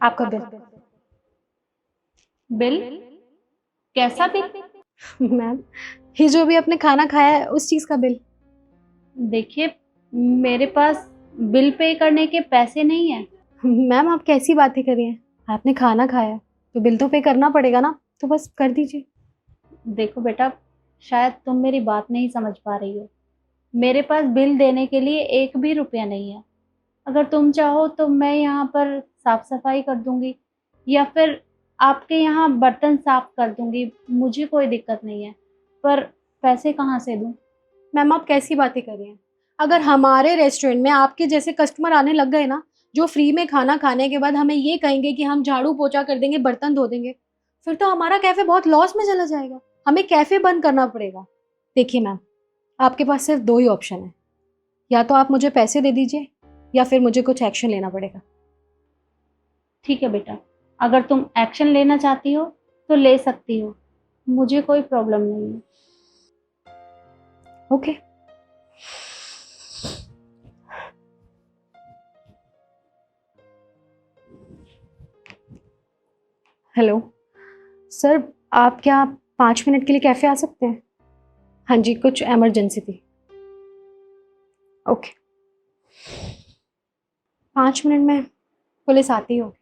आपका bill. Bill? कैसा bill? Ma'am, ये जो भी आपने खाना खाया है उस चीज का बिल। देखिए, मेरे पास बिल पे करने के पैसे नहीं है। मैम, आप कैसी बातें कर रही हैं? आपने खाना खाया है तो बिल तो पे करना पड़ेगा ना, तो बस कर दीजिए। देखो बेटा, शायद तुम मेरी बात नहीं समझ पा रही हो। मेरे पास बिल देने के लिए एक भी रुपया नहीं है। अगर तुम चाहो तो मैं यहाँ पर साफ सफाई कर दूंगी, या फिर आपके यहाँ बर्तन साफ कर दूंगी, मुझे कोई दिक्कत नहीं है। पर पैसे कहाँ से दूं? मैम, आप कैसी बातें कर रही हैं? अगर हमारे रेस्टोरेंट में आपके जैसे कस्टमर आने लग गए ना, जो फ्री में खाना खाने के बाद हमें ये कहेंगे कि हम झाड़ू पोछा कर देंगे, बर्तन धो देंगे, फिर तो हमारा कैफे बहुत लॉस में चला जाएगा। हमें कैफे बंद करना पड़ेगा। देखिए मैम, आपके पास सिर्फ दो ही ऑप्शन है। या तो आप मुझे पैसे दे दीजिए, या फिर मुझे कुछ एक्शन लेना पड़ेगा। ठीक है बेटा, अगर तुम एक्शन लेना चाहती हो तो ले सकती हो, मुझे कोई प्रॉब्लम नहीं है। ओके। हेलो सर, आप क्या 5 मिनट के लिए कैफे आ सकते हैं? हाँ जी, कुछ इमरजेंसी थी। ओके। 5 मिनट में पुलिस आती होगी।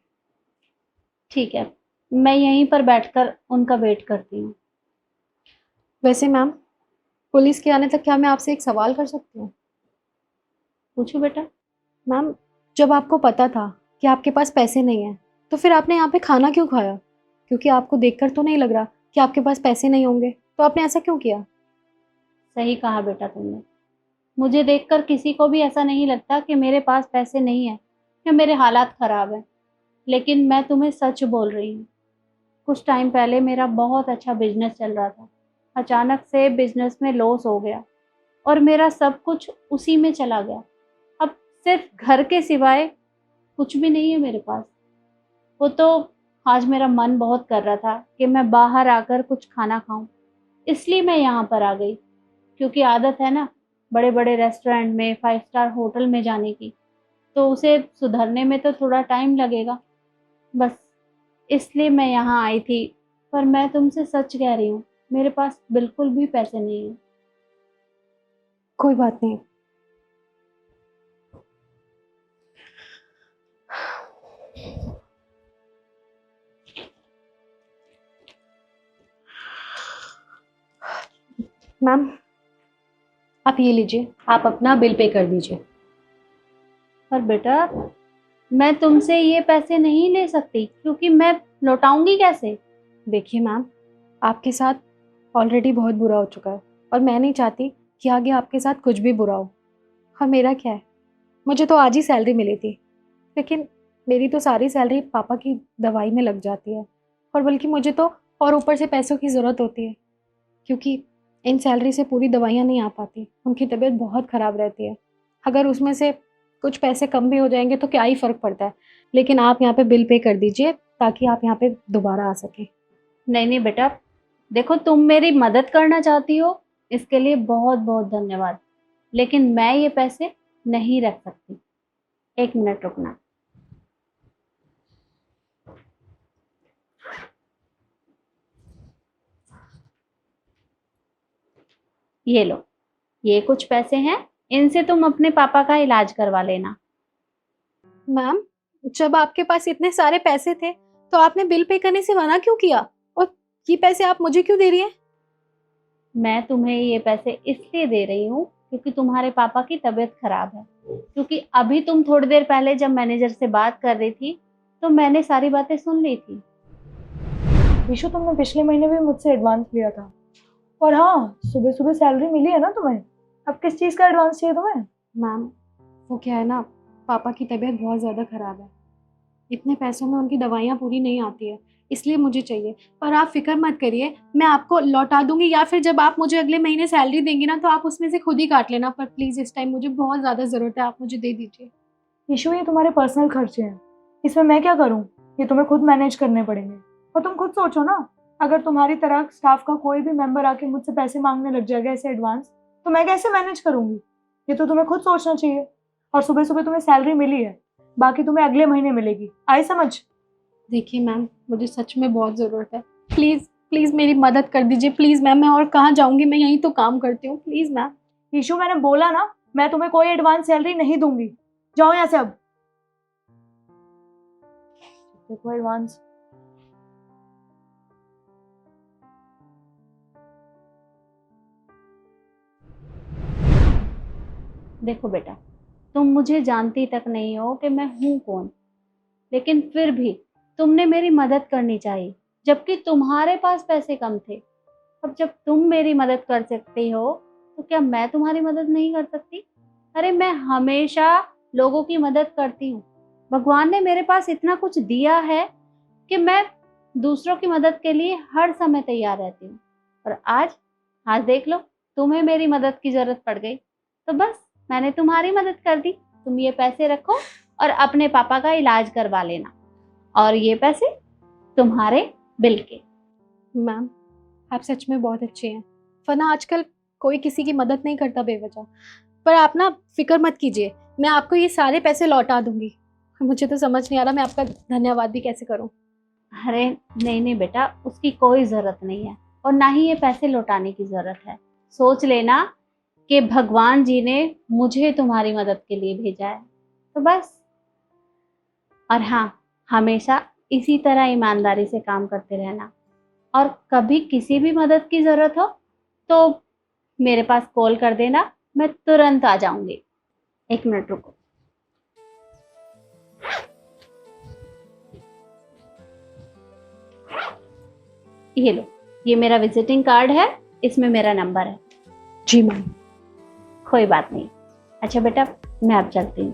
ठीक है, मैं यहीं पर बैठकर उनका वेट करती हूँ। वैसे मैम, पुलिस के आने तक क्या मैं आपसे एक सवाल कर सकती हूँ? पूछो बेटा। मैम, जब आपको पता था कि आपके पास पैसे नहीं हैं, तो फिर आपने यहाँ पे खाना क्यों खाया? क्योंकि आपको देखकर तो नहीं लग रहा कि आपके पास पैसे नहीं होंगे, तो आपने ऐसा क्यों किया? सही कहा बेटा तुमने। मुझे देखकर किसी को भी ऐसा नहीं लगता कि मेरे पास पैसे नहीं है या मेरे हालात खराब हैं। लेकिन मैं तुम्हें सच बोल रही हूँ, कुछ टाइम पहले मेरा बहुत अच्छा बिजनेस चल रहा था। अचानक से बिजनेस में लॉस हो गया और मेरा सब कुछ उसी में चला गया। अब सिर्फ घर के सिवाय कुछ भी नहीं है मेरे पास। वो तो आज मेरा मन बहुत कर रहा था कि मैं बाहर आकर कुछ खाना खाऊं, इसलिए मैं यहाँ पर आ गई। क्योंकि आदत है ना, बड़े बड़े रेस्टोरेंट में, 5 स्टार होटल में जाने की, तो उसे सुधरने में तो थोड़ा टाइम लगेगा। बस इसलिए मैं यहाँ आई थी। पर मैं तुमसे सच कह रही हूँ, मेरे पास बिल्कुल भी पैसे नहीं है। कोई बात नहीं। मैम, आप ये लीजिए, आप अपना बिल पे कर दीजिए। पर बेटा, मैं तुमसे ये पैसे नहीं ले सकती, क्योंकि मैं लौटाऊंगी कैसे? देखिए मैम, आपके साथ ऑलरेडी बहुत बुरा हो चुका है, और मैं नहीं चाहती कि आगे आपके साथ कुछ भी बुरा हो। और मेरा क्या है, मुझे तो आज ही सैलरी मिली थी, लेकिन मेरी तो सारी सैलरी पापा की दवाई में लग जाती है। और बल्कि मुझे तो और ऊपर से पैसों की ज़रूरत होती है, क्योंकि इन सैलरी से पूरी दवाइयाँ नहीं आ पाती। उनकी तबीयत बहुत ख़राब रहती है। अगर उसमें से कुछ पैसे कम भी हो जाएंगे तो क्या ही फ़र्क पड़ता है। लेकिन आप यहाँ पे बिल पे कर दीजिए, ताकि आप यहाँ पे दोबारा आ सकें। नहीं नहीं बेटा, देखो तुम मेरी मदद करना चाहती हो, इसके लिए बहुत बहुत धन्यवाद। लेकिन मैं ये पैसे नहीं रख सकती। 1 मिनट रुकना। ये लो, ये कुछ पैसे हैं, इनसे तुम अपने पापा का इलाज करवा लेना। मैम, जब आपके पास इतने सारे पैसे थे तो आपने बिल पे करने से मना क्यों किया? और ये पैसे आप मुझे क्यों दे रही हैं? मैं तुम्हें ये पैसे इसलिए दे रही हूँ क्योंकि तुम्हारे पापा की तबीयत खराब है। क्योंकि अभी तुम थोड़ी देर पहले जब मैनेजर से बात कर रही थी, तो मैंने सारी बातें सुन ली थी। विशु, तुमने पिछले महीने भी मुझसे एडवांस लिया था। और हाँ, सुबह सुबह सैलरी मिली है ना तुम्हें। अब किस चीज़ का एडवांस चाहिए तुम्हें? मैम, वो क्या है ना, पापा की तबीयत बहुत ज़्यादा ख़राब है। इतने पैसों में उनकी दवाइयाँ पूरी नहीं आती है, इसलिए मुझे चाहिए। पर आप फिक्र मत करिए, मैं आपको लौटा दूंगी, या फिर जब आप मुझे अगले महीने सैलरी देंगी ना, तो आप उसमें से खुद ही काट लेना। पर प्लीज़ इस टाइम मुझे बहुत ज़्यादा ज़रूरत है, आप मुझे दे दीजिए। विशु, ये तुम्हारे पर्सनल खर्चे हैं, इसमें मैं क्या करूँ? ये तुम्हें खुद मैनेज करने पड़ेंगे। और तुम खुद सोचो ना, अगर तुम्हारी तरह स्टाफ का कोई भी मेंबर आके मुझसे पैसे मांगने लग जाएगा ऐसे एडवांस, तो मैं कैसे मैनेज करूंगी? ये तो तुम्हें खुद सोचना चाहिए। और सुबह सुबह तुम्हें सैलरी मिली है, बाकी तुम्हें अगले महीने मिलेगी। आई समझ? देखिए मैम, मुझे सच में बहुत ज़रूरत है। प्लीज़ प्लीज़ मेरी मदद कर दीजिए प्लीज़ मैम। मैं और कहाँ जाऊँगी, मैं यहीं तो काम करती हूँ। Please ma'am. ईशु, मैंने बोला ना, मैं तुम्हें कोई एडवांस सैलरी नहीं दूंगी। जाओ यहाँ से अब। देखो एडवांस। देखो बेटा, तुम मुझे जानती तक नहीं हो कि मैं हूँ कौन, लेकिन फिर भी तुमने मेरी मदद करनी चाहिए, जबकि तुम्हारे पास पैसे कम थे। अब जब तुम मेरी मदद कर सकती हो तो क्या मैं तुम्हारी मदद नहीं कर सकती? अरे मैं हमेशा लोगों की मदद करती हूँ। भगवान ने मेरे पास इतना कुछ दिया है कि मैं दूसरों की मदद के लिए हर समय तैयार रहती हूँ। और आज आज देख लो, तुम्हें मेरी मदद की जरूरत पड़ गई, तो बस मैंने तुम्हारी मदद कर दी। तुम ये पैसे रखो और अपने पापा का इलाज करवा लेना, और ये पैसे तुम्हारे बिल के। मैम, आप सच में बहुत अच्छे हैं, वरना आजकल कोई किसी की मदद नहीं करता बेवजह। पर आप ना फिक्र मत कीजिए, मैं आपको ये सारे पैसे लौटा दूंगी। मुझे तो समझ नहीं आ रहा मैं आपका धन्यवाद भी कैसे करूं। अरे नहीं नहीं बेटा, उसकी कोई जरूरत नहीं है, और ना ही ये पैसे लौटाने की जरूरत है। सोच लेना कि भगवान जी ने मुझे तुम्हारी मदद के लिए भेजा है, तो बस। और हाँ, हमेशा इसी तरह ईमानदारी से काम करते रहना, और कभी किसी भी मदद की जरूरत हो तो मेरे पास कॉल कर देना, मैं तुरंत आ जाऊंगी। 1 मिनट रुको। ये लो, ये मेरा विजिटिंग कार्ड है, इसमें मेरा नंबर है। जी मैम। कोई बात नहीं। अच्छा बेटा, मैं अब चलती हूँ।